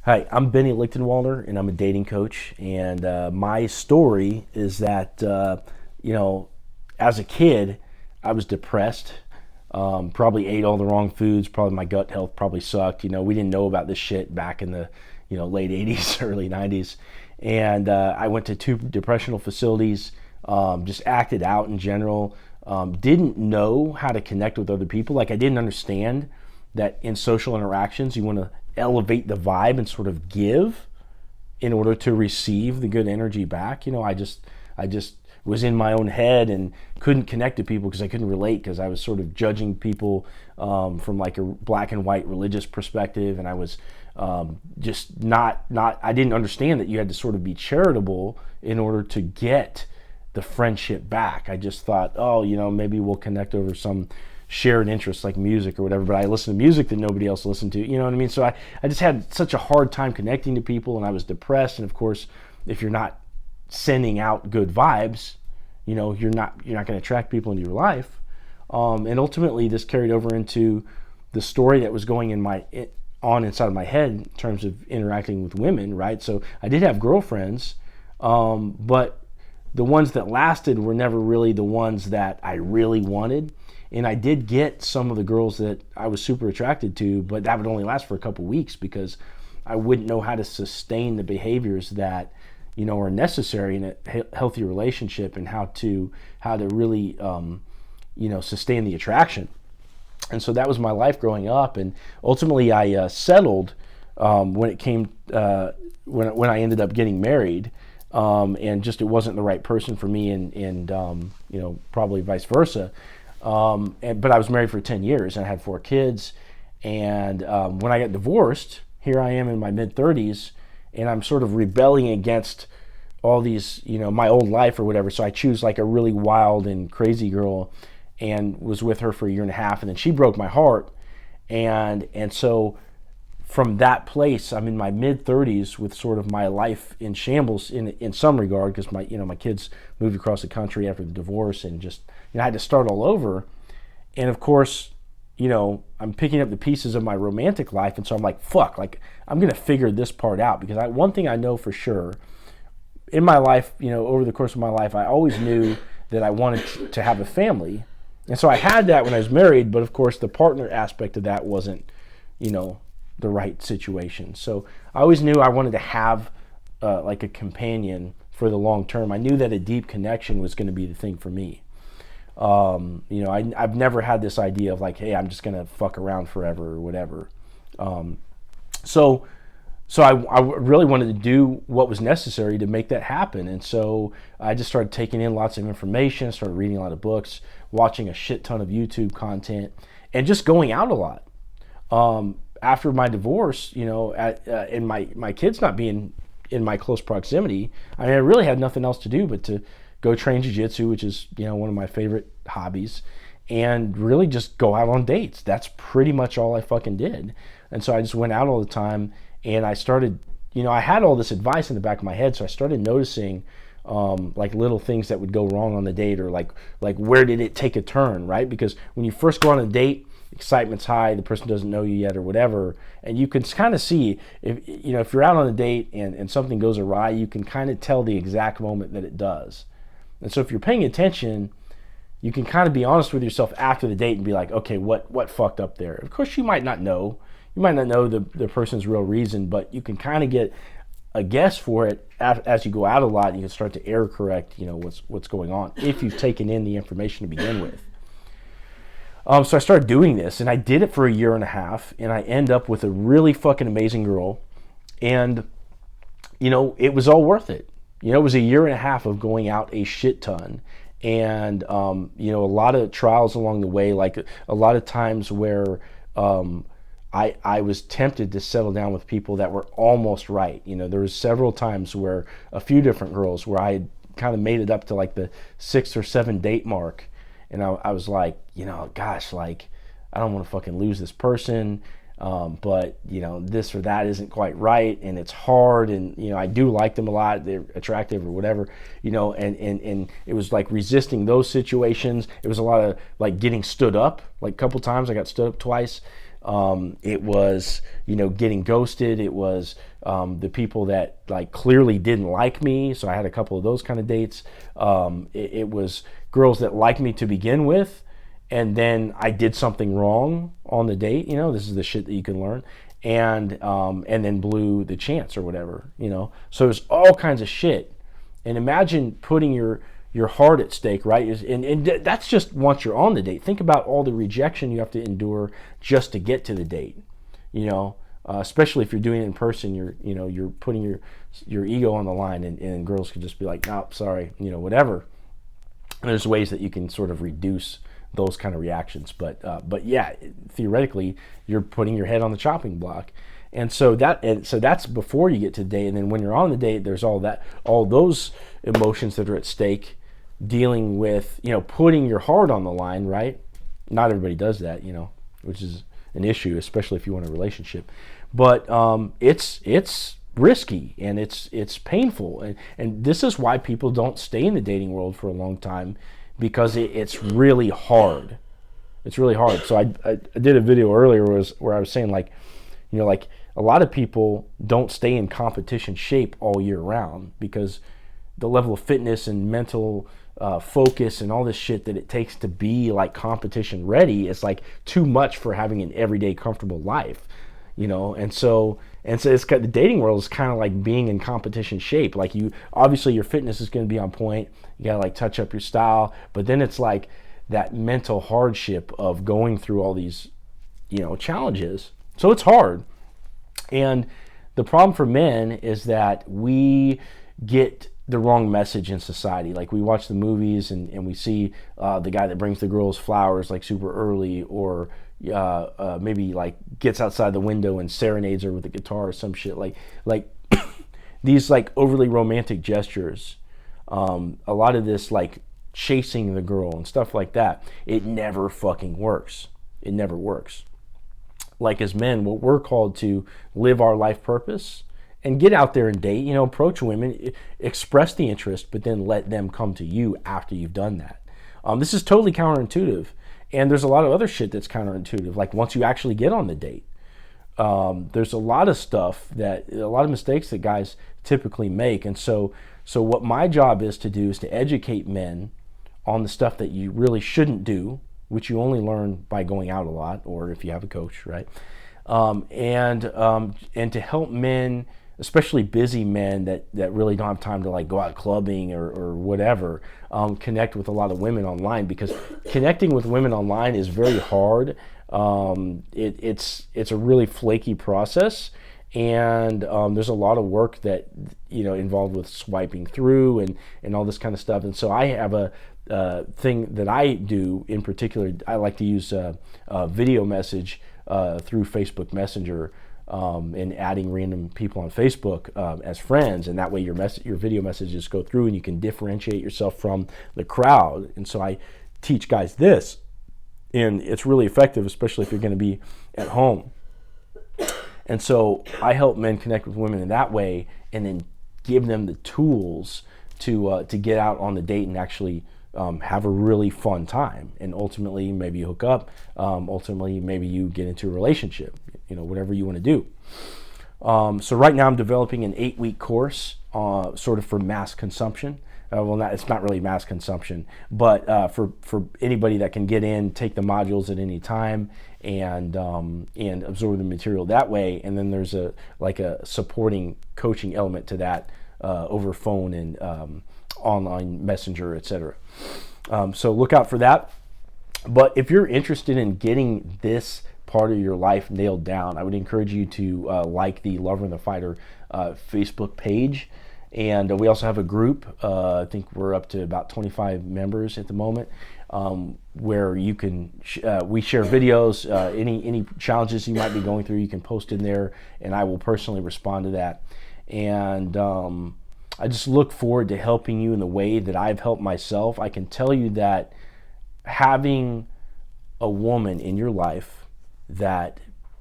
Hi, I'm Benny Lichtenwalner, and I'm a dating coach. And my story is that, you know, as a kid, I was depressed. Probably ate all the wrong foods. Probably my gut health probably sucked. We didn't know about this shit back in the, late '80s, early '90s. And I went to two depressional facilities. Just acted out in general. Didn't know how to connect with other people. Like I didn't understand that in social interactions you want to elevate the vibe and sort of give in order to receive the good energy back. I just was in my own head and couldn't connect to people because I couldn't relate, because I was sort of judging people from like a black and white religious perspective, and I was just not I didn't understand that you had to sort of be charitable in order to get the friendship back. I just thought, oh, maybe we'll connect over some shared interests like music or whatever, but I listened to music that nobody else listened to, you know what I mean? So I just had such a hard time connecting to people, and I was depressed. And of course, if you're not sending out good vibes, you're not going to attract people into your life. And ultimately, this carried over into the story that was going on inside of my head in terms of interacting with women, right? So I did have girlfriends, but the ones that lasted were never really the ones that I really wanted. And I did get some of the girls that I was super attracted to, but that would only last for a couple weeks because I wouldn't know how to sustain the behaviors that are necessary in a healthy relationship, and how to really sustain the attraction. And so that was my life growing up, and ultimately I settled when it came when I ended up getting married, and just it wasn't the right person for me, and probably vice versa. But I was married for 10 years and I had 4 kids. And when I got divorced, here I am in my mid 30s, and I'm sort of rebelling against all these, my old life or whatever. So I choose like a really wild and crazy girl, and was with her for a year and a half, and then she broke my heart. And so from that place, I'm in my mid 30s with sort of my life in shambles in some regard, because my kids moved across the country after the divorce, and just I had to start all over. And of course, I'm picking up the pieces of my romantic life, and so I'm like, fuck, like I'm gonna figure this part out, because one thing I know for sure in my life, over the course of my life, I always knew that I wanted to have a family, and so I had that when I was married. But of course, the partner aspect of that wasn't, the right situation. So I always knew I wanted to have like a companion for the long term. I knew that a deep connection was going to be the thing for me. I've never had this idea of like, hey, I'm just gonna fuck around forever or whatever. Um, so, so I really wanted to do what was necessary to make that happen, and so I just started taking in lots of information, started reading a lot of books, watching a shit ton of YouTube content, and just going out a lot. After my divorce, and my kids not being in my close proximity, I mean, I really had nothing else to do but to go train jiu-jitsu, which is one of my favorite hobbies, and really just go out on dates. That's pretty much all I fucking did. And so I just went out all the time, and I started, I had all this advice in the back of my head, so I started noticing like little things that would go wrong on the date, or like where did it take a turn, right? Because when you first go on a date, excitement's high, the person doesn't know you yet or whatever, and you can kind of see if you're out on a date and something goes awry, you can kind of tell the exact moment that it does. And so if you're paying attention, you can kind of be honest with yourself after the date and be like, okay, what fucked up there? Of course, you might not know the person's real reason, but you can kind of get a guess for it as you go out a lot, and you can start to error correct what's going on if you've taken in the information to begin with. So I started doing this, and I did it for a year and a half, and I end up with a really fucking amazing girl, and it was all worth it. It was a year and a half of going out a shit ton, and a lot of trials along the way, like a lot of times where I was tempted to settle down with people that were almost right. There was several times where a few different girls where I had kind of made it up to like the 6 or 7 date mark, and I was like, gosh, like I don't want to fucking lose this person. But this or that isn't quite right, and it's hard, and I do like them a lot, they're attractive or whatever, and it was like resisting those situations. It was a lot of like getting stood up, like a couple times I got stood up twice, It was, getting ghosted. It was the people that like clearly didn't like me. So I had a couple of those kind of dates. It was girls that liked me to begin with, and then I did something wrong on the date. This is the shit that you can learn, and then blew the chance or whatever. So there's all kinds of shit. And imagine putting your heart at stake, right? And that's just once you're on the date. Think about all the rejection you have to endure just to get to the date. Especially if you're doing it in person, you're putting your ego on the line, and girls could just be like, "Nope, sorry," whatever. And there's ways that you can sort of reduce those kind of reactions, but yeah, theoretically, you're putting your head on the chopping block. And so that's before you get to the date. And then when you're on the date, there's all those emotions that are at stake, dealing with, putting your heart on the line, right? Not everybody does that, which is an issue, especially if you want a relationship. But it's risky, and it's painful. And this is why people don't stay in the dating world for a long time, because it's really hard. It's really hard. So I did a video earlier where I was saying, like, like a lot of people don't stay in competition shape all year round, because the level of fitness and mental focus and all this shit that it takes to be like competition ready is like too much for having an everyday comfortable life, and so it's the dating world is kind of like being in competition shape. Like, obviously your fitness is going to be on point, you gotta like touch up your style, but then it's like that mental hardship of going through all these challenges. So it's hard. And the problem for men is that we get the wrong message in society. Like, we watch the movies and we see the guy that brings the girls flowers like super early, or maybe like gets outside the window and serenades her with a guitar or some shit. Like these like overly romantic gestures. A lot of this like chasing the girl and stuff like that. It never fucking works. It never works. Like, as men, what we're called to live our life purpose and get out there and date, approach women, express the interest, but then let them come to you after you've done that. This is totally counterintuitive. And there's a lot of other shit that's counterintuitive. Like, once you actually get on the date, there's a lot of mistakes that guys typically make. And so what my job is to do is to educate men on the stuff that you really shouldn't do, which you only learn by going out a lot, or if you have a coach, right? And to help men, especially busy men that really don't have time to like go out clubbing or whatever, connect with a lot of women online, because connecting with women online is very hard. It's a really flaky process, and there's a lot of work that involved with swiping through and all this kind of stuff. And so I have a thing that I do in particular. I like to use a video message through Facebook Messenger, and adding random people on Facebook as friends, and that way your video messages go through and you can differentiate yourself from the crowd. And so I teach guys this, and it's really effective, especially if you're going to be at home. And so I help men connect with women in that way, and then give them the tools to get out on the date and actually have a really fun time, and ultimately maybe you hook up, ultimately maybe you get into a relationship, whatever you want to do. So right now I'm developing an 8-week course sort of for mass consumption. It's not really mass consumption, but for anybody that can get in, take the modules at any time, and absorb the material that way. And then there's a supporting coaching element to that over phone and online messenger, etc. So look out for that. But if you're interested in getting this part of your life nailed down, I would encourage you to like the Lover and the Fighter Facebook page. And we also have a group. I think we're up to about 25 members at the moment, where you can we share videos. Any challenges you might be going through, you can post in there, and I will personally respond to that. And I just look forward to helping you in the way that I've helped myself. I can tell you that having a woman in your life that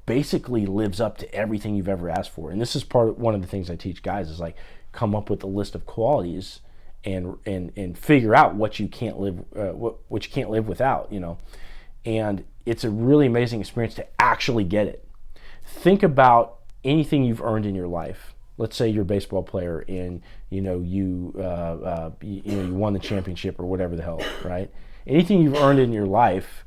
basically lives up to everything you've ever asked for, and this is one of the things I teach guys, is like, come up with a list of qualities and figure out what you can't live what you can't live without, and it's a really amazing experience to actually get it. Think about anything you've earned in your life. Let's say you're a baseball player and you won the championship or whatever the hell, right? Anything you've earned in your life,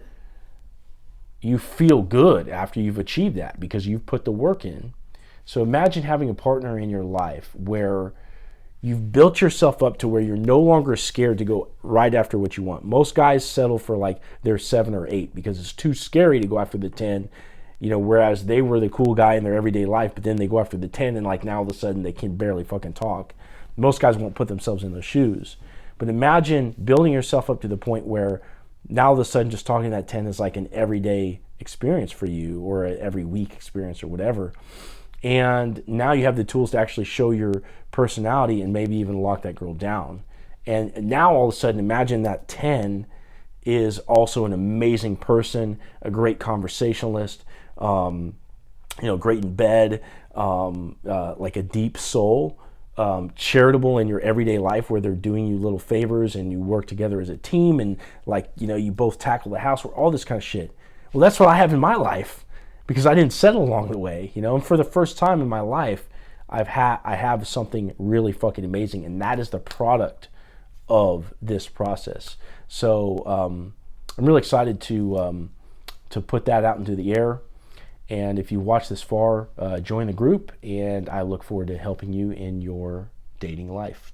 you feel good after you've achieved that because you've put the work in. So imagine having a partner in your life where you've built yourself up to where you're no longer scared to go right after what you want. Most guys settle for like their 7 or 8 because it's too scary to go after the 10, whereas they were the cool guy in their everyday life, but then they go after the 10 and like now all of a sudden they can barely fucking talk. Most guys won't put themselves in those shoes. But imagine building yourself up to the point where now all of a sudden just talking to that 10 is like an everyday experience for you or an every week experience or whatever. And now you have the tools to actually show your personality and maybe even lock that girl down. And now all of a sudden, imagine that 10 is also an amazing person, a great conversationalist, great in bed, like a deep soul, charitable in your everyday life where they're doing you little favors and you work together as a team and you both tackle the housework, all this kind of shit. Well, that's what I have in my life because I didn't settle along the way, and for the first time in my life, I have something really fucking amazing, and that is the product of this process. So I'm really excited to put that out into the air. And if you watch this far, join the group, and I look forward to helping you in your dating life.